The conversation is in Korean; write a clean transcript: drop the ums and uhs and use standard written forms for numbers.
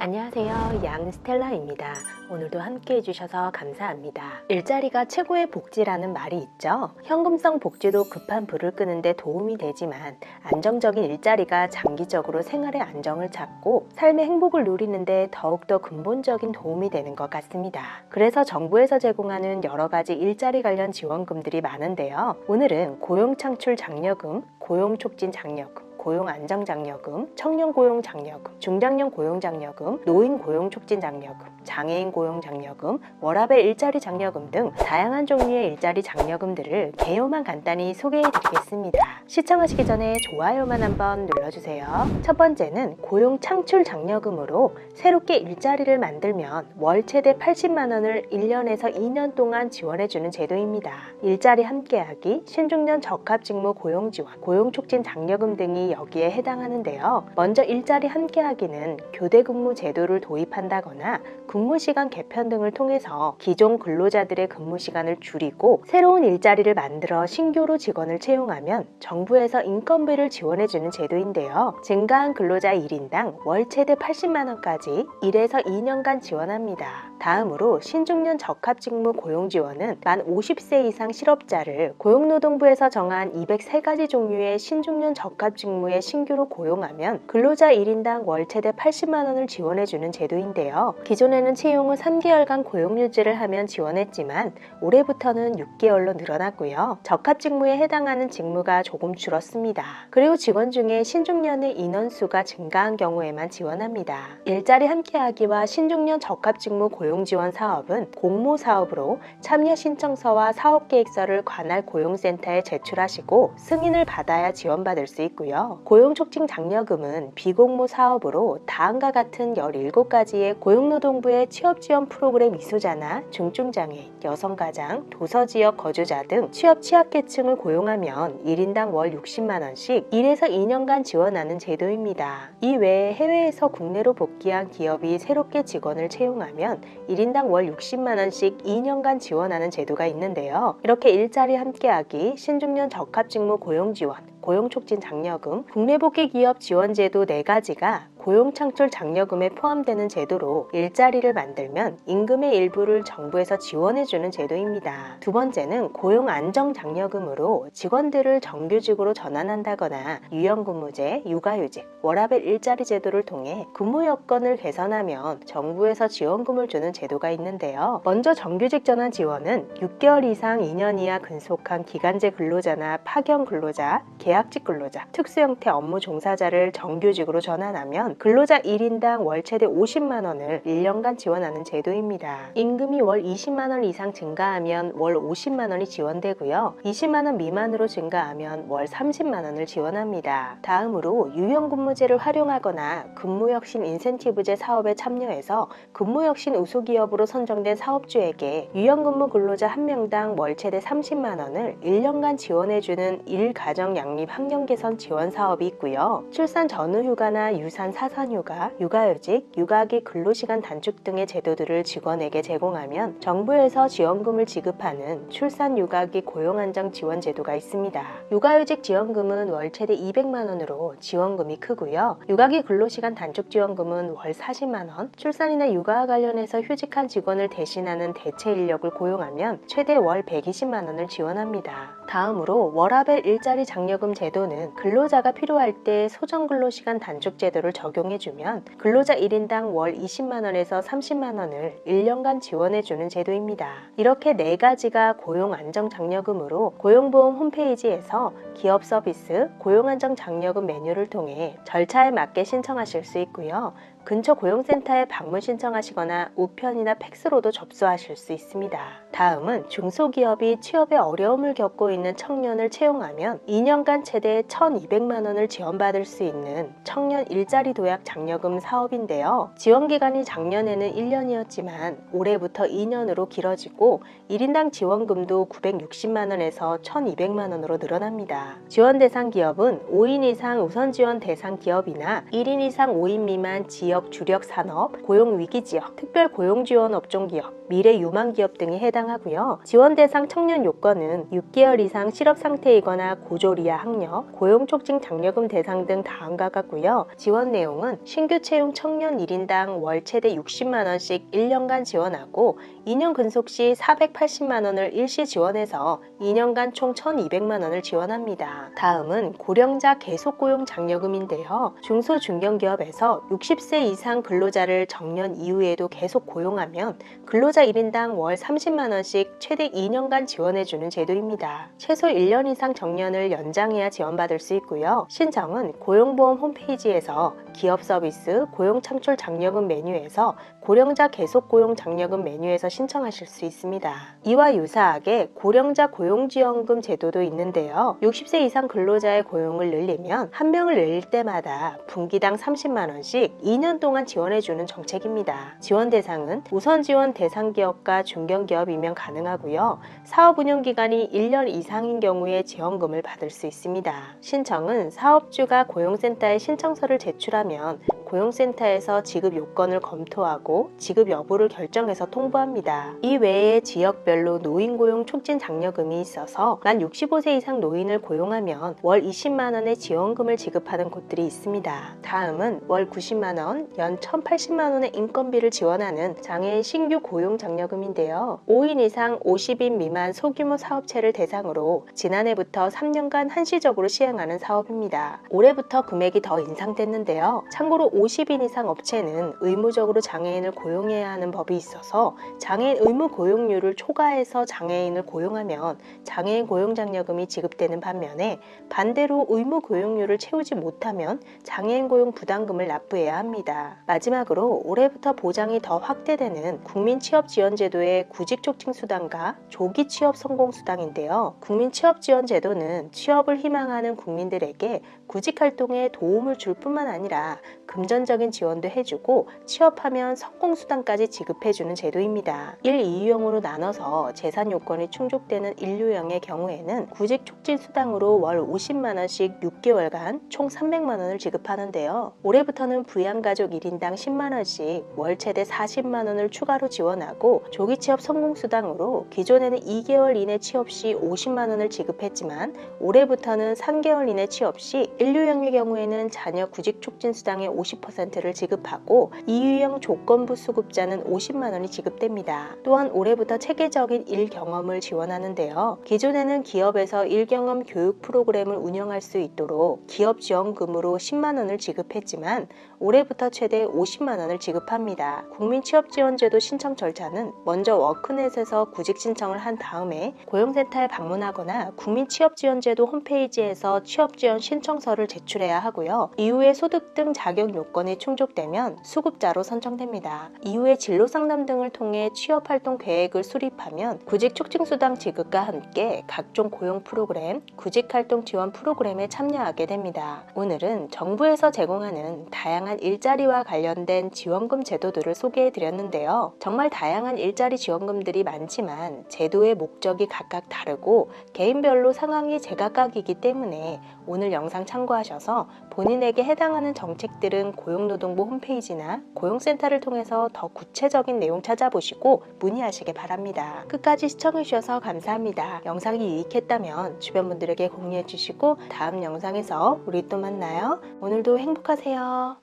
안녕하세요. 양스텔라입니다. 오늘도 함께 해주셔서 감사합니다. 일자리가 최고의 복지라는 말이 있죠. 현금성 복지도 급한 불을 끄는데 도움이 되지만 안정적인 일자리가 장기적으로 생활의 안정을 찾고 삶의 행복을 누리는데 더욱더 근본적인 도움이 되는 것 같습니다. 그래서 정부에서 제공하는 여러 가지 일자리 관련 지원금들이 많은데요. 오늘은 고용창출장려금, 고용촉진장려금, 고용안정장려금, 청년고용장려금, 중장년 고용장려금, 노인고용촉진장려금, 장애인 고용장려금, 워라밸 일자리 장려금 등 다양한 종류의 일자리 장려금들을 개요만 간단히 소개해드리겠습니다. 시청하시기 전에 좋아요만 한번 눌러주세요. 첫 번째는 고용창출장려금으로 새롭게 일자리를 만들면 월 최대 80만 원을 1년에서 2년 동안 지원해주는 제도입니다. 일자리 함께하기, 신중년 적합직무 고용지원, 고용촉진장려금 등이 여기에 해당하는데요. 먼저 일자리 함께하기는 교대근무 제도를 도입한다거나 근무시간 개편 등을 통해서 기존 근로자들의 근무시간을 줄이고 새로운 일자리를 만들어 신규로 직원을 채용하면 정부에서 인건비를 지원해주는 제도인데요. 증가한 근로자 1인당 월 최대 80만 원까지 1에서 2년간 지원합니다. 다음으로 신중년 적합직무 고용지원은 만 50세 이상 실업자를 고용노동부에서 정한 203가지 종류의 신중년 적합직무에 신규로 고용하면 근로자 1인당 월 최대 80만 원을 지원해주는 제도인데요. 기존에는 채용 후 3개월간 고용 유지를 하면 지원했지만 올해부터는 6개월로 늘어났고요. 적합직무에 해당하는 직무가 조금 줄었습니다. 그리고 직원 중에 신중년의 인원수가 증가한 경우에만 지원합니다. 일자리 함께하기와 신중년 적합직무 고용지원 사업은 공모사업으로 참여 신청서와 사업계획서를 관할 고용센터에 제출하시고 승인을 받아야 지원받을 수 있고요. 고용촉진장려금은 비공모 사업으로 다음과 같은 17가지의 고용노동부의 취업지원 프로그램 이수자나 중증장애인, 여성가장, 도서지역 거주자 등 취업 취약계층을 고용하면 1인당 월 60만 원씩 1에서 2년간 지원하는 제도입니다. 이 외에 해외에서 국내로 복귀한 기업이 새롭게 직원을 채용하면 1인당 월 60만 원씩 2년간 지원하는 제도가 있는데요. 이렇게 일자리 함께하기, 신중년 적합직무 고용지원, 고용촉진장려금, 국내복귀기업 지원제도 4가지가 고용창출장려금에 포함되는 제도로 일자리를 만들면 임금의 일부를 정부에서 지원해주는 제도입니다. 두 번째는 고용안정장려금으로 직원들을 정규직으로 전환한다거나 유연근무제, 육아휴직, 워라밸 일자리 제도를 통해 근무 여건을 개선하면 정부에서 지원금을 주는 제도가 있는데요. 먼저 정규직 전환 지원은 6개월 이상 2년 이하 근속한 기간제 근로자나 파견 근로자, 계약직 근로자, 특수형태 업무 종사자를 정규직으로 전환하면 근로자 1인당 월 최대 50만 원을 1년간 지원하는 제도입니다. 임금이 월 20만 원 이상 증가하면 월 50만 원이 지원되고요. 20만 원 미만으로 증가하면 월 30만 원을 지원합니다. 다음으로 유연근무제를 활용하거나 근무혁신 인센티브제 사업에 참여해서 근무혁신 우수기업으로 선정된 사업주에게 유연근무 근로자 1명당 월 최대 30만 원을 1년간 지원해주는 일가정 양립 환경개선 지원 사업이 있고요. 출산 전후 휴가나 유산 사산휴가, 육아휴직, 육아기 근로시간 단축 등의 제도들을 직원에게 제공하면 정부에서 지원금을 지급하는 출산육아기 고용안정 지원 제도가 있습니다. 육아휴직 지원금은 월 최대 200만 원으로 지원금이 크고요. 육아기 근로시간 단축 지원금은 월 40만 원, 출산이나 육아와 관련해서 휴직한 직원을 대신하는 대체 인력을 고용하면 최대 월 120만 원을 지원합니다. 다음으로 워라밸 일자리 장려금 제도는 근로자가 필요할 때 소정 근로시간 단축 제도를 적용해주면 근로자 1인당 월 20만 원에서 30만 원을 1년간 지원해주는 제도입니다. 이렇게 4가지가 고용안정장려금으로 고용보험 홈페이지에서 기업 서비스 고용안정장려금 메뉴를 통해 절차에 맞게 신청하실 수 있고요. 근처 고용센터에 방문 신청하시거나 우편이나 팩스로도 접수하실 수 있습니다. 다음은 중소기업이 취업에 어려움을 겪고 있는 청년을 채용하면 2년간 최대 1,200만 원을 지원받을 수 있는 청년 일자리 도약 장려금 사업인데요. 지원기간이 작년에는 1년이었지만 올해부터 2년으로 길어지고 1인당 지원금도 960만 원에서 1,200만 원으로 늘어납니다. 지원 대상 기업은 5인 이상 우선 지원 대상 기업이나 1인 이상 5인 미만 지역 지역 주력 산업, 고용위기지역, 특별고용지원 업종기업, 미래유망기업 등이 해당하고요. 지원 대상 청년 요건은 6개월 이상 실업 상태이거나 고졸 이하 학력, 고용촉진 장려금 대상 등 다음과 같고요. 지원 내용은 신규 채용 청년 1인당 월 최대 60만 원씩 1년간 지원하고 2년 근속 시 480만 원을 일시 지원해서 2년간 총 1,200만 원을 지원합니다. 다음은 고령자 계속고용 장려금인데요. 중소 중견기업에서 60세 이상 근로자를 정년 이후에도 계속 고용하면 근로자 1인당 월 30만 원씩 최대 2년간 지원해주는 제도입니다. 최소 1년 이상 정년을 연장해야 지원받을 수 있고요. 신청은 고용보험 홈페이지에서 기업서비스 고용창출 장려금 메뉴에서 고령자 계속고용 장려금 메뉴에서 신청하실 수 있습니다. 이와 유사하게 고령자 고용지원금 제도도 있는데요. 60세 이상 근로자의 고용을 늘리면 한 명을 늘릴 때마다 분기당 30만 원씩 2년 동안 지원해주는 정책입니다. 지원 대상은 우선 지원 대상 기업과 중견기업이면 가능하고요. 사업 운영 기간이 1년 이상인 경우에 지원금을 받을 수 있습니다. 신청은 사업주가 고용센터에 신청서를 제출하면 고용센터에서 지급 요건을 검토하고 지급 여부를 결정해서 통보합니다. 이 외에 지역별로 노인고용 촉진 장려금이 있어서 만 65세 이상 노인을 고용하면 월 20만 원의 지원금을 지급하는 곳들이 있습니다. 다음은 월 90만 원, 연 1,080만 원의 인건비를 지원하는 장애인 신규 고용 장려금인데요. 5인 이상 50인 미만 소규모 사업체를 대상으로 지난해부터 3년간 한시적으로 시행하는 사업입니다. 올해부터 금액이 더 인상됐는데요. 참고로 50인 이상 업체는 의무적으로 장애인을 고용해야 하는 법이 있어서 장애인 의무 고용률을 초과해서 장애인을 고용하면 장애인 고용장려금이 지급되는 반면에 반대로 의무 고용률을 채우지 못하면 장애인 고용 부담금을 납부해야 합니다. 마지막으로 올해부터 보장이 더 확대되는 국민취업지원제도의 구직촉진수당과 조기취업성공수당인데요. 국민취업지원제도는 취업을 희망하는 국민들에게 구직활동에 도움을 줄 뿐만 아니라 금전적인 지원도 해주고 취업하면 성공수당까지 지급해주는 제도입니다. 1, 2유형으로 나눠서 재산 요건이 충족되는 1유형의 경우에는 구직촉진수당으로 월 50만원씩 6개월간 총 300만원을 지급하는데요. 올해부터는 부양가족 1인당 10만원씩 월 최대 40만원을 추가로 지원하고 조기취업 성공수당으로 기존에는 2개월 이내 취업 시 50만원을 지급했지만 올해부터는 3개월 이내 취업 시 1유형의 경우에는 자녀 구직촉진수당의 50%를 지급하고 2유형 조건부 수급자는 50만원이 지급됩니다. 또한 올해부터 체계적인 일 경험을 지원하는데요. 기존에는 기업에서 일 경험 교육 프로그램을 운영할 수 있도록 기업 지원금으로 10만원을 지급했지만 올해부터 최대 50만원을 지급합니다. 국민취업지원제도 신청 절차는 먼저 워크넷에서 구직 신청을 한 다음에 고용센터에 방문하거나 국민취업지원제도 홈페이지에서 취업지원 신청서를 제출해야 하고요. 이후에 소득 등 자격 요건이 충족되면 수급자로 선정됩니다. 이후에 진로상담 등을 통해 취업활동 계획을 수립하면 구직촉진수당 지급과 함께 각종 고용 프로그램, 구직활동 지원 프로그램에 참여하게 됩니다. 오늘은 정부에서 제공하는 다양한 일자리와 관련된 지원금 제도들을 소개해 드렸는데요. 정말 다양한 일자리 지원금들이 많지만 제도의 목적이 각각 다르고 개인별로 상황이 제각각이기 때문에 오늘 영상 참고하셔서 본인에게 해당하는 정책들은 고용노동부 홈페이지나 고용센터를 통해서 더 구체적인 내용 찾아보시고 문의하시기 바랍니다. 끝까지 시청해주셔서 감사합니다. 영상이 유익했다면 주변 분들에게 공유해 주시고 다음 영상에서 우리 또 만나요. 오늘도 행복하세요.